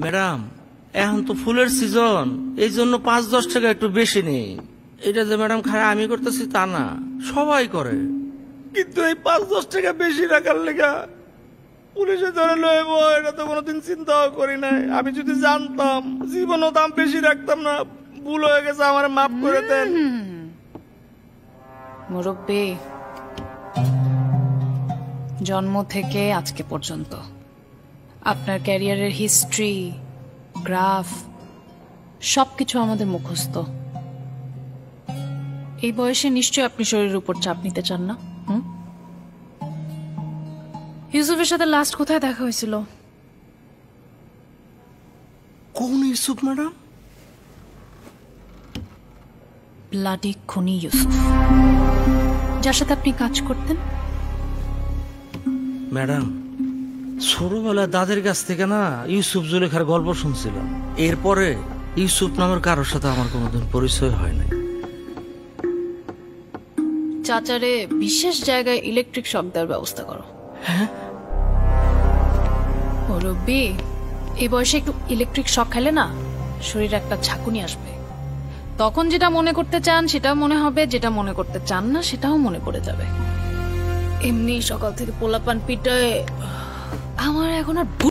Madam এখন তো ফুলের সিজন, এই জন্য 5-10 টাকা একটু বেশি নেই। এটা যে ম্যাডাম খায় আমি করতেছি তা না, সবাই করে। কিন্তু এই 5-10 টাকা বেশি রাখার লেগা পুলিশে ধরে লইব, এটা তো কোনোদিন চিন্তাও করি নাই। আমি যদি জানতাম জীবনও দাম বেশি রাখতাম না। ভুল হয়ে গেছে, আমার মাফ করে দেন। মুরব্বী, জন্ম থেকে আজকে পর্যন্ত আপনার ক্যারিয়ারের হিস্ট্রি, গ্রাফ সবকিছু আমাদের মুখস্থ। এই বয়সে নিশ্চয়ই আপনি শরীরের উপর চাপ নিতে চান না। ইউসুফের সাথে লাস্ট কোথায় দেখা হয়েছিল? কোন ইউসুফ ম্যাডাম? ব্লাডি খুনি ইউসুফ, যার সাথে আপনি কাজ করতেন। ম্যাডাম ছোটবেলায় দাদের কাছ থেকে না ইউসুফ জুলেখার গল্প শুনছিলাম। এরপরে ইউসুফ নামের কারোর সাথে আমার কোনোদিন পরিচয় হয় নাই। চাচারে বিশেষ জায়গায় ইলেকট্রিক শক দেওয়ার ব্যবস্থা করো। হ্যাঁ মুরব্বী, এই বয়সে একটু ইলেকট্রিক শক খেলে না শরীরে একটা ঝাঁকুনি আসবে। তখন যেটা মনে করতে চান সেটাও মনে হবে, যেটা মনে করতে চান না সেটাও মনে পড়ে যাবে। এমনি সকাল থেকে পোলাপান পিটায় আমার এখন আর